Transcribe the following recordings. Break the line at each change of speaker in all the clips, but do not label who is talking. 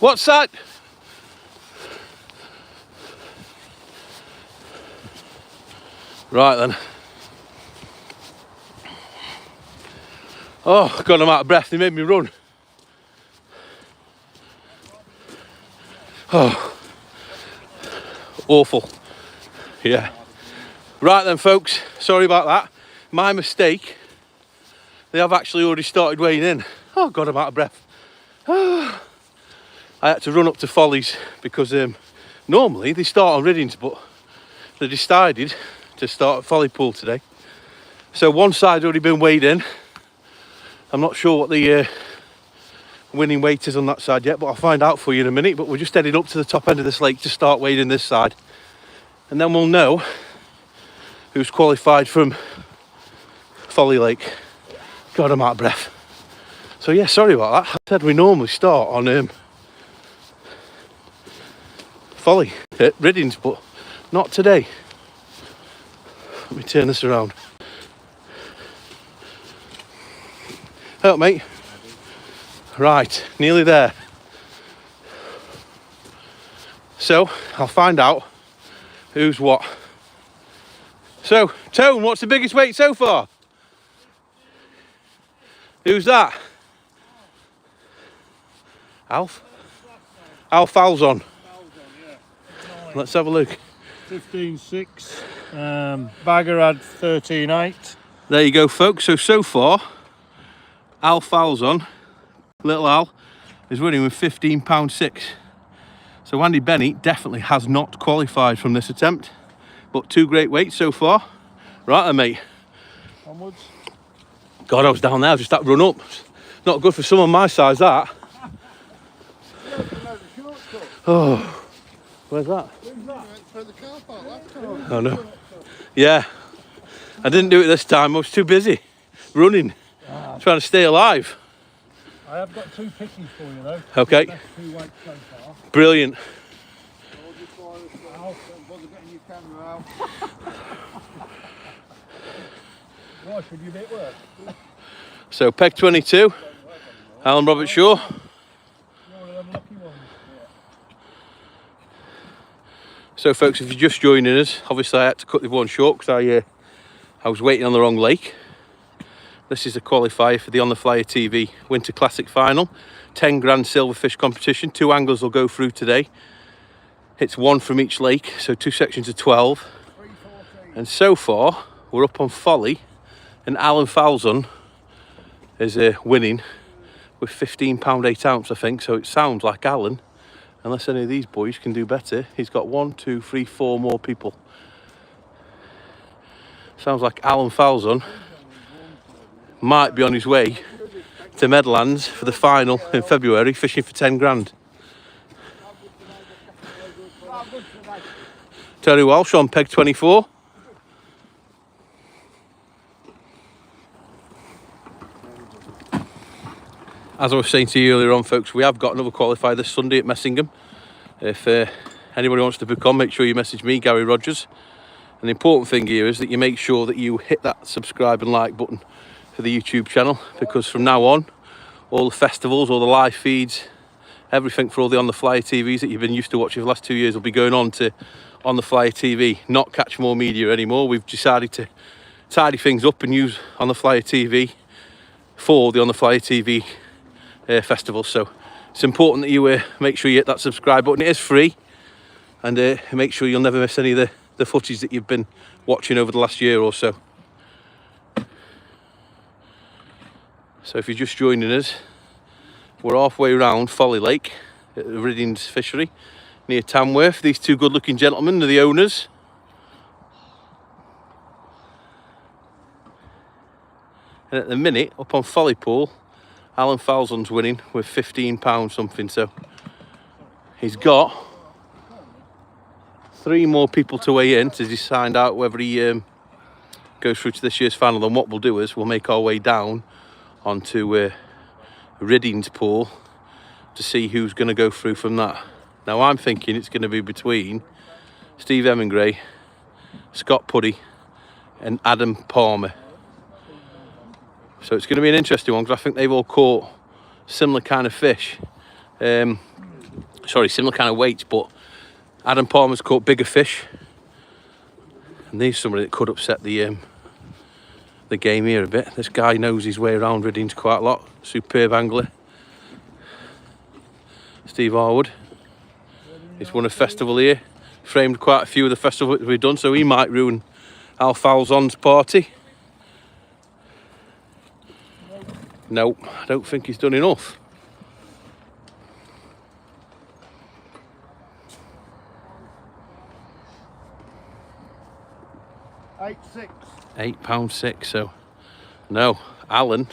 What's that? Right then. Oh God, I'm out of breath. They made me run. Oh, awful. Yeah. Right then, folks. Sorry about that. My mistake. They have actually already started weighing in. Oh God, I'm out of breath. I had to run up to Folly's because normally they start on Riddings, but they decided to start at Folly Pool today. So one side's already been weighed in. I'm not sure what the winning weight is on that side yet, but I'll find out for you in a minute. But we're just heading up to the top end of this lake to start wading this side, and then we'll know who's qualified from Folly Lake. God, I'm out of breath. So yeah, sorry about that. I said we normally start on Folly at Riddings, but not today. Let me turn this around. Help, mate. Right, nearly there. So I'll find out who's what. So, Tone, what's the biggest weight so far? Who's that? Alf? Alf Falzon. Let's have a look.
15.6. Bagger had 13.8.
There you go, folks. So far, Alf Falzon, little Al, is winning with £15.6. So Andy Benny definitely has not qualified from this attempt, but two great weights so far. Right then, mate.
Onwards.
God, I was down there, just that run up. Not good for someone my size, that. Oh, where's that? Oh no. Yeah, I didn't do it this time. I was too busy running, trying to stay alive.
I have got two pickies for you though.
Okay.
Best two weights so far.
Brilliant.
Why should you be at work?
So peg 22, Alan Robert Shaw.
You're one of them lucky ones.
So folks, if you're just joining us, obviously I had to cut the one short because I was waiting on the wrong lake. This is a qualifier for the On The Flyer TV Winter Classic Final. 10 grand silverfish competition. 2 anglers will go through today. It's one from each lake, so 2 sections of 12. And so far, we're up on Folly, and Alan Falzon is winning with £15 8 ounce, I think. So it sounds like Alan, unless any of these boys can do better. He's got 1, 2, 3, 4 more people. Sounds like Alan Falzon might be on his way to Meadowlands for the final in February, fishing for 10 grand. Terry Walsh on peg 24. As I was saying to you earlier on, folks, we have got another qualifier this Sunday at Messingham. If anybody wants to book on, make sure you message me, Gary Rogers. And the important thing here is that you make sure that you hit that subscribe and like button for the YouTube channel, because from now on, all the festivals, all the live feeds, everything for all the On The Flyer TVs that you've been used to watching for the last 2 years will be going on to On The Flyer TV, not Catch More Media anymore. We've decided to tidy things up and use On The Flyer TV for the On The Flyer TV festival. So it's important that you make sure you hit that subscribe button. It is free, and make sure you'll never miss any of the footage that you've been watching over the last year or so. So if you're just joining us, we're halfway around Folly Lake at the Riddings fishery near Tamworth. These two good looking gentlemen are the owners. And at the minute, up on Folly Pool, Alan Falzon's winning with £15 something. So he's got 3 more people to weigh in to decide out whether he goes through to this year's final. And what we'll do is we'll make our way down onto Riddings Pool to see who's going to go through from that. Now I'm thinking it's going to be between Steve Emmingray, Scott Puddy and Adam Palmer. So it's going to be an interesting one, because I think they've all caught similar kind of fish. sorry, similar kind of weights, but Adam Palmer's caught bigger fish, and these somebody that could upset the game here a bit. This guy knows his way around Riddings quite a lot. Superb angler, Steve Harwood. He's won a festival here, framed quite a few of the festivals we've done, so he might ruin Al Falzon's party. No, I don't think he's done enough. £8.6, so no, Alan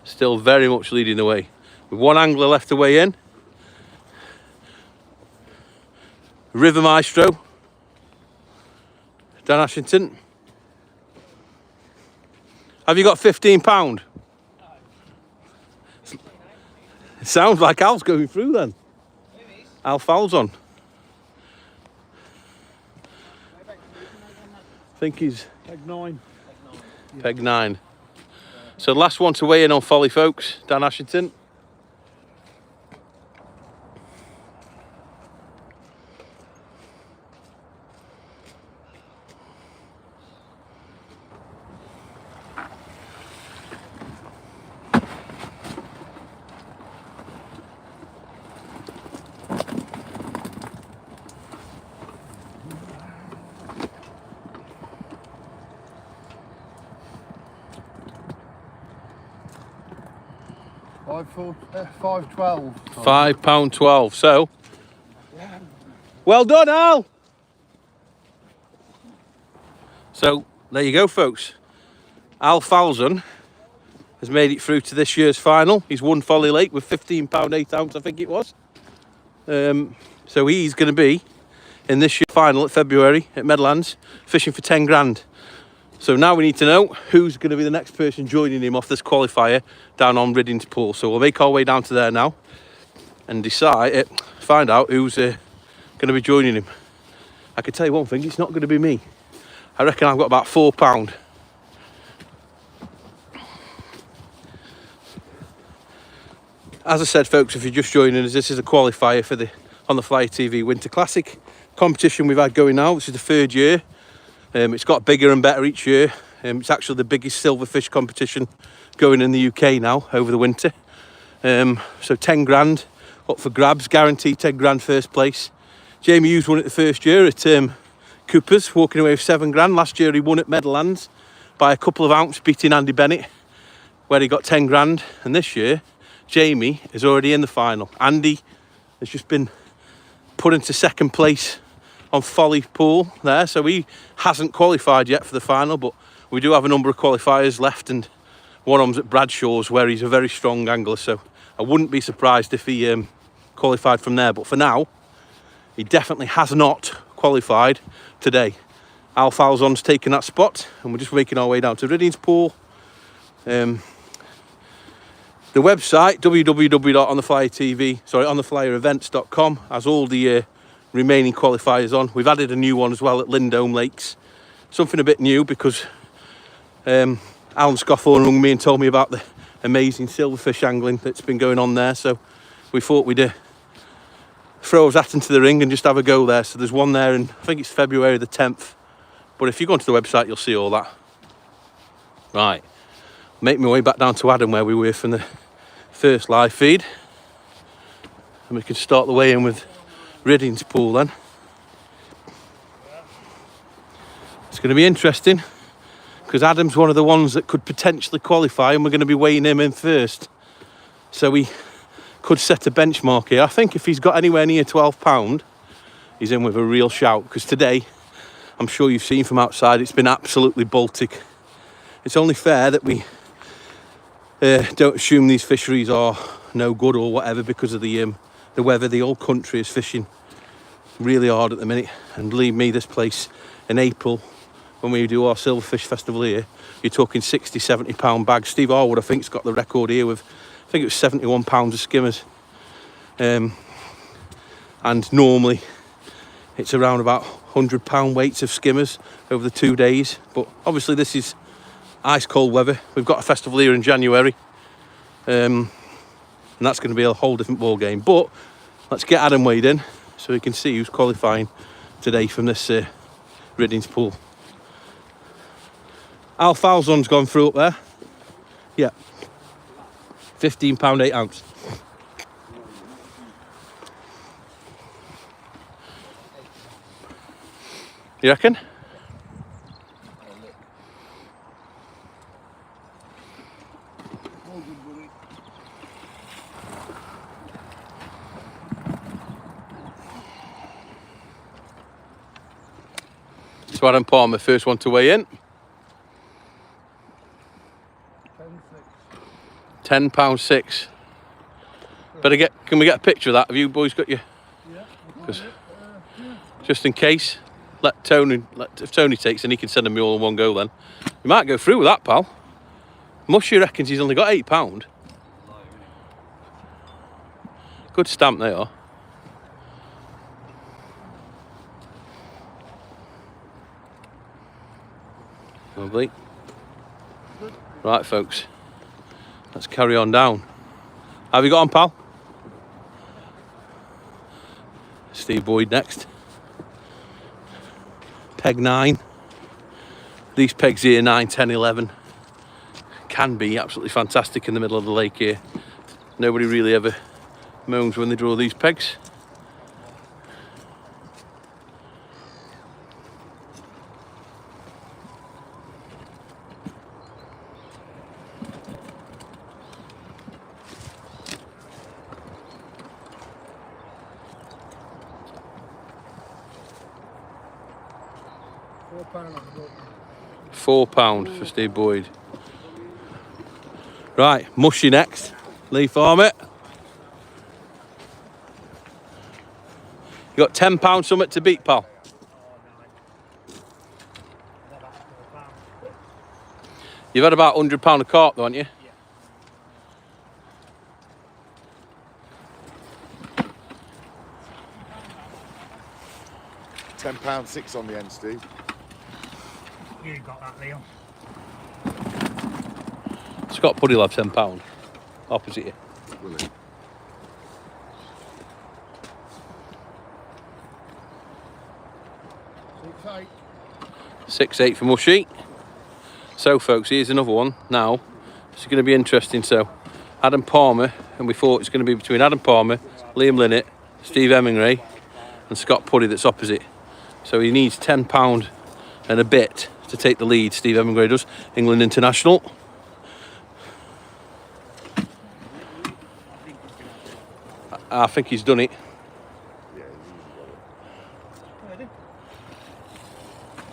still very much leading the way. With one angler left to weigh in. River Maestro, Dan Ashington. Have you got £15? It sounds like Al's going through then. Al Falzon. I think he's
Peg 9.
peg 9. So the last one to weigh in on Folly, folks, Dan Ashington.
£5.12.
£5.12. So, well done, Al. So there you go, folks. Al Falzon has made it through to this year's final. He's won Folly Lake with £15 8 ounce, I think it was. So he's going to be in this year's final at February at Meadowlands, fishing for 10 grand. So now we need to know who's going to be the next person joining him off this qualifier down on Riddings Pool. So we'll make our way down to there now and find out who's going to be joining him. I can tell you one thing, it's not going to be me. I reckon I've got about £4. As I said, folks, if you're just joining us, this is a qualifier for the On the Fly TV Winter Classic competition we've had going now. This is the third year. It's got bigger and better each year. It's actually the biggest silverfish competition going in the UK now over the winter. So 10 grand up for grabs, guaranteed 10 grand first place. Jamie Hughes won it the first year at Cooper's, walking away with 7 grand. Last year he won at Meadowlands by a couple of ounces, beating Andy Bennett, where he got 10 grand. And this year, Jamie is already in the final. Andy has just been put into second place on Folly Pool there, so he hasn't qualified yet for the final, but we do have a number of qualifiers left, and one of them's at Bradshaw's, where he's a very strong angler, so I wouldn't be surprised if he qualified from there. But for now, he definitely has not qualified today. Al Falzon's taken that spot, and we're just making our way down to Riddings Pool. The website, ontheflyerevents.com, has all the remaining qualifiers on. We've added a new one as well at Lindome Lakes. Something a bit new, because Alan Scoffhorn rung me and told me about the amazing silverfish angling that's been going on there. So we thought we'd throw his hat into the ring and just have a go there. So there's one there, and I think it's February the 10th. But if you go onto the website, you'll see all that. Right, make my way back down to Adam, where we were from the first live feed. And we can start the way in with Riddings Pool then. It's going to be interesting, because Adam's one of the ones that could potentially qualify, and we're going to be weighing him in first. So he could set a benchmark here. I think if he's got anywhere near £12, he's in with a real shout, because today, I'm sure you've seen from outside, it's been absolutely Baltic. It's only fair that we don't assume these fisheries are no good or whatever because of the weather. The whole country is fishing really hard at the minute, and believe me, this place in April, when we do our silverfish festival here, you're talking £60-70 bags. Steve Harwood, I think, has got the record here with, I think it was £71 of skimmers, and normally it's around about £100 weights of skimmers over the 2 days. But obviously this is ice cold weather. We've got a festival here in January, and that's going to be a whole different ball game. But Let's get Adam weighed in so we can see who's qualifying today from this Riddings pool. Al Falzon's gone through up there. Yeah. £15 8 ounce. You reckon? So Adam Palmer, first one to weigh in. £10.6. Better get. Can we get a picture of that? Have you boys got your? Yeah. Just in case, let Tony. If Tony takes, then he can send them all in one go. Then you might go through with that, pal. Mushy reckons he's only got £8. Good stamp they are. Lovely. Right, folks. Let's carry on down. Have you got on, pal? Steve Boyd next. Peg 9. These pegs here, 9, 10, 11, can be absolutely fantastic in the middle of the lake here. Nobody really ever moans when they draw these pegs. £4 for Steve Boyd. Right, Mushy next. Lee Farmer. You got £10 something to beat, pal. You've had about £100 a carp, though, haven't you?
£10 6 on the end, Steve.
You got that, Liam.
Scott Puddy will have £10 opposite you.
Will he?
£6.8 for Mushy. So, folks, here's another one now. This is going to be interesting. So, Adam Palmer, and we thought it's going to be between Adam Palmer, Liam Linnett, Steve Hemingway, and Scott Puddy that's opposite. So he needs £10 and a bit to take the lead. Steve Hemingway does. England international. I think he's done it.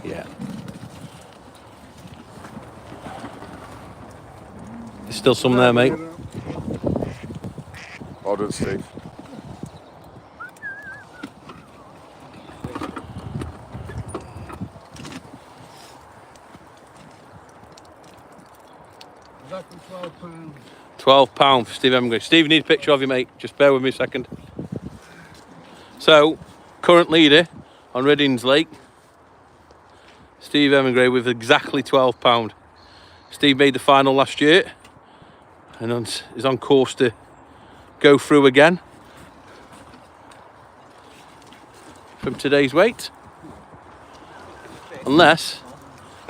Yeah. There's still some there, mate.
Well done, Steve.
Exactly
£12 for Steve Hemingway. Steve, need a picture of you, mate. Just bear with me a second. So, current leader on Riddings Lake, Steve Hemingway with exactly £12. Steve made the final last year and is on course to go through again from today's weight. Unless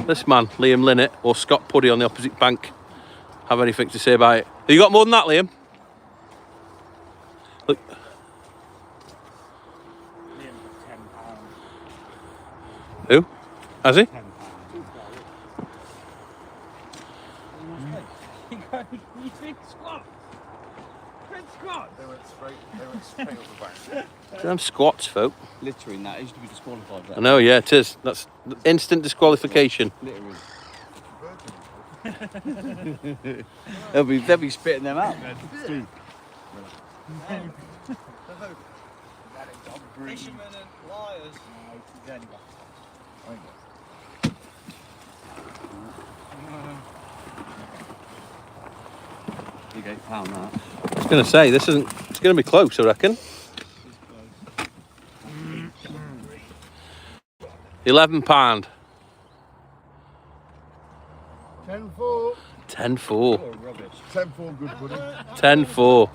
this man, Liam Linnett, or Scott Puddy on the opposite bank have anything to say about it. Have you got more than that, Liam? Look. Who? Has he?
You think squats? Squats?
They went straight up the back.
Them squats, folk.
Littering that, it used to be disqualified. That.
I know, yeah, it is. That's instant disqualification.
Littering. they'll be spitting them out.
Fishermen and liars.
You go pound that.
I was going to say, this isn't. It's going to be close, I reckon. £11.
10-4.
10-4.
Rubbish. 10-4, good buddy.
10-4.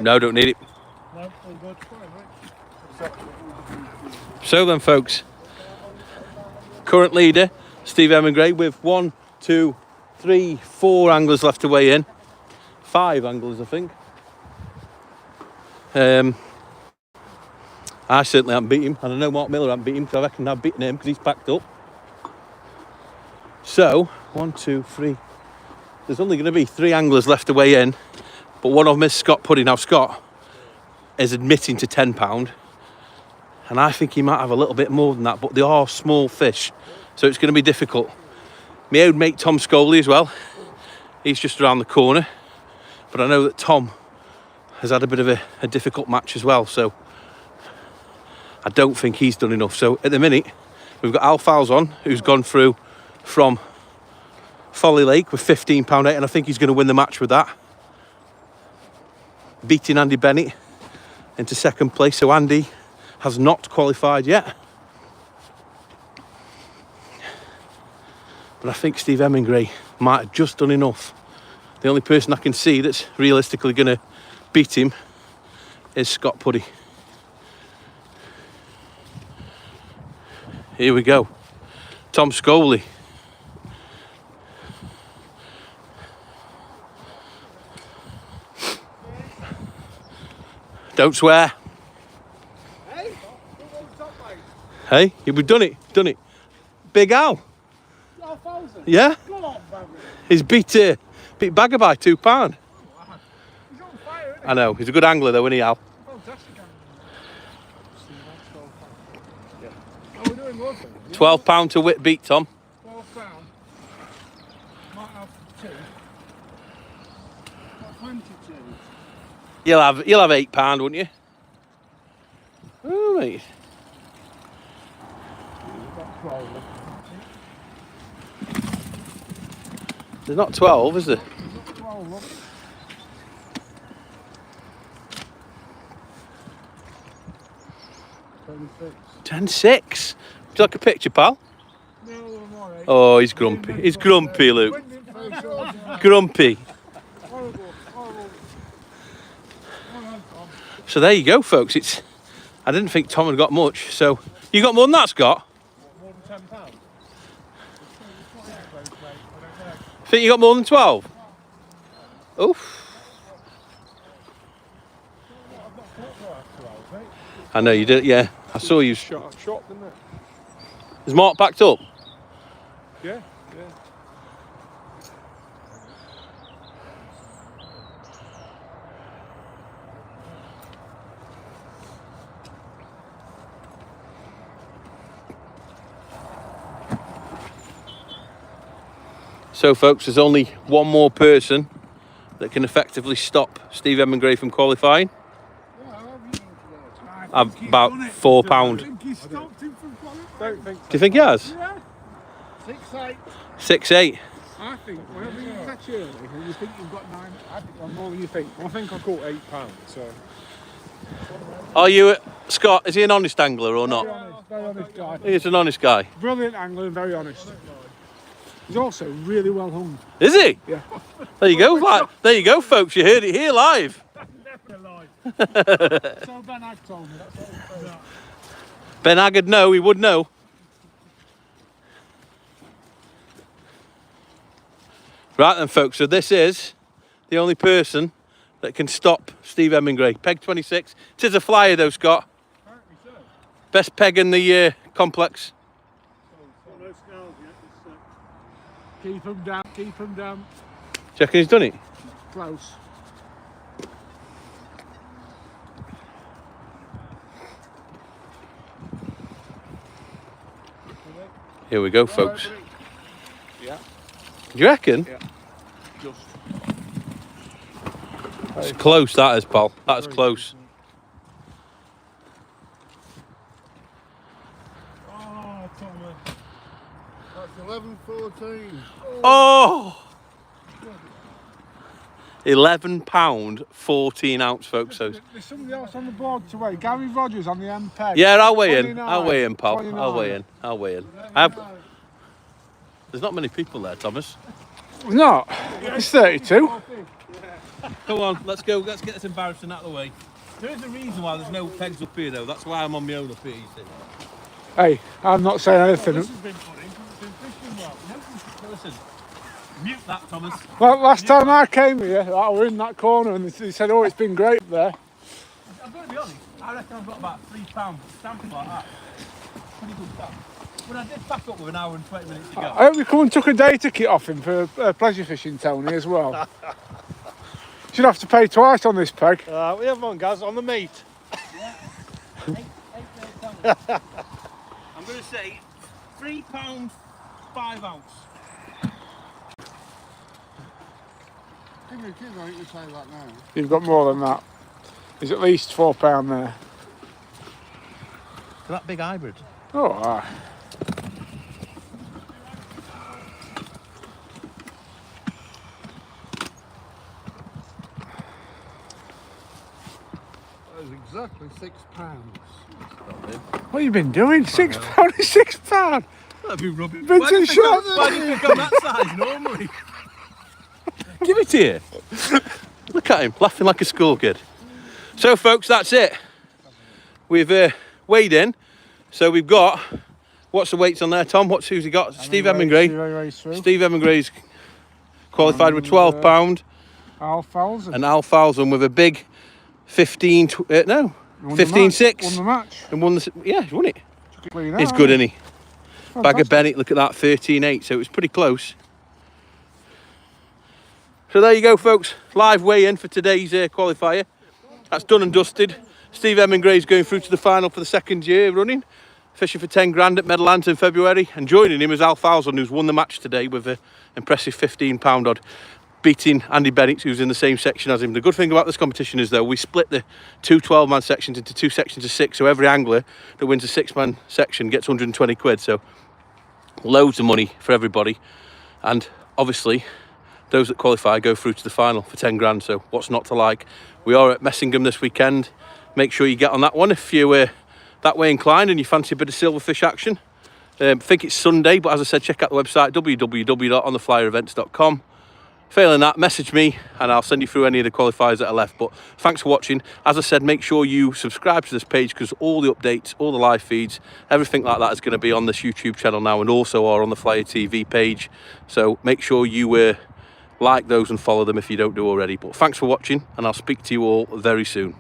No, don't need it.
No, all good. Fine, mate.
So then, folks, current leader Steve Emmingray with 1, 2, 3, 4 anglers left to weigh in. 5 anglers, I think. I certainly haven't beat him, and I know Mark Miller hasn't beat him, because I reckon I've beaten him because he's packed up. So 1, 2, 3. There's only going to be 3 anglers left to weigh in, but one of them is Scott Puddy. Now Scott is admitting to £10, and I think he might have a little bit more than that, but they are small fish, so it's going to be difficult. My old mate Tom Scoley as well, he's just around the corner, but I know that Tom has had a bit of a difficult match as well, so I don't think he's done enough. So at the minute we've got Al Falzon, who's gone through from Folly Lake with £15 8, and I think he's going to win the match with that, beating Andy Bennett into second place. So Andy has not qualified yet, but I think Steve Emmingray might have just done enough. The only person I can see that's realistically going to beat him is Scott Puddy. Here we go. Tom Scoley. Don't swear.
Hey, who wants top, mate?
Hey, we've done it. Done it. Big Al.
12,000?
Yeah.
Go on, Barry.
He's beat Bagger by £2.
He's on fire, isn't he?
I know. He's a good angler though, isn't he, Al?
Fantastic. How are we doing, Wilson?
£12 to whip beat Tom.
£12. Might have 2. Got 22.
You'll have £8, wouldn't you? Oh, mate.
Got 12.
There's not 12, is there?
Got 12, look.
10-6. Would you like a picture, pal?
No, I'm alright.
Oh, he's grumpy. He's grumpy, Luke. Grumpy.
Horrible, horrible.
So there you go, folks. I didn't think Tom had got much. So you got more than that, Scott?
More than £10?
Think you got more than 12? Oof. I know you did. Yeah, I saw you.
Shot, didn't it?
Is Mark packed up?
Yeah.
So, folks, there's only one more person that can effectively stop Steve Emmingray from qualifying. About £4.
I think he stopped him from qualifying.
Do you think he has?
Yeah. 6-8.
6-8.
I think whenever you catch early and you think you've got 9, I think I'm more than you think. I think I caught £8, so.
Are you, Scott? Is he an honest angler or not?
Very honest guy.
He's an honest guy.
Brilliant angler and very honest. He's also really well hung.
Is he?
Yeah.
There you go. There you go, folks. You heard it here live.
Never lied. So Ben Ag told me. That's what he said.
Ben Haggard, no, he would know. Right then, folks. So this is the only person that can stop Steve Emmingray. Peg 26. It is a flyer though, Scott.
Apparently so.
Best peg in the complex.
No scales yet. Keep him down. Keep him down.
Do you reckon he's done it?
Close.
Here we go, folks.
Yeah.
Do you reckon?
Yeah. Just.
It's close, that is, pal. That's close.
Oh, Tommy.
That's 11.14.
Oh! £11, 14 ounce, folks. So.
There's somebody else on the board to weigh. Gary Rogers on the M peg.
Yeah, I'll weigh in.
29,
I'll weigh in, pal.
29.
I'll weigh in. There's not many people there, Thomas.
No, it's 32.
Come on, let's go. Let's get this embarrassing out of the way. There is a reason why there's no pegs up here though. That's why I'm on my own up here, you see.
Hey, I'm not saying anything.
This has been funny. It's been fishing well. No, listen. Mute that, Thomas.
Well, last time I came here, I was in that corner and they said, oh, it's been great there.
I'm going to be honest. I reckon I've got about £3 stamps like that. Pretty good stamp. When I did pack up with an hour and 20 minutes to go.
I hope you come and took a day ticket off him for pleasure fishing, Tony, as well. Should have to pay twice on this peg.
We have one, guys, on the meat.
Yeah. I'm going to say £3, 5 ounce.
Give me a kid, I think we say that now.
You've got more than that. There's at least £4 there.
For that big hybrid.
Oh, aye.
That was exactly £6.
What have you been doing? £6 is £6.
That'd be rubbish.
Been to the shop.
Why do you think I'm that size normally? Give it here. Look at him, laughing like a school kid. So, folks, that's it. We've weighed in. So we've got, what's the weights on there, Tom? Who's he got? Steve Emmingray. Steve Emmingray's qualified with £12.
Alfals.
And Alfalson with a big 15, 6.
Won the match.
And won the, yeah, he won it.
Clean
He's
out,
good,
isn't
isn't he? Bag of Bennett, look at that, 13.8. So it was pretty close. So there you go, folks. Live weigh-in for today's qualifier. That's done and dusted. Steve Emmingray's going through to the final for the second year running, fishing for 10 grand at Meadowlands in February, and joining him is Al Falzon, who's won the match today with an impressive £15 odd, beating Andy Bennett, who's in the same section as him. The good thing about this competition is, though, we split the two 12-man sections into two sections of 6, so every angler that wins a 6-man section gets 120 quid, so loads of money for everybody. And obviously, those that qualify go through to the final for 10 grand, so what's not to like? We are at Messingham this weekend. Make sure you get on that one if you're that way inclined and you fancy a bit of silverfish action. I think it's Sunday, but as I said, check out the website www.ontheflyerevents.com. Failing that, message me and I'll send you through any of the qualifiers that are left. But thanks for watching. As I said, make sure you subscribe to this page because all the updates, all the live feeds, everything like that is going to be on this YouTube channel now and also are on the Flyer TV page. So make sure you like those and follow them if you don't do already. But thanks for watching and I'll speak to you all very soon.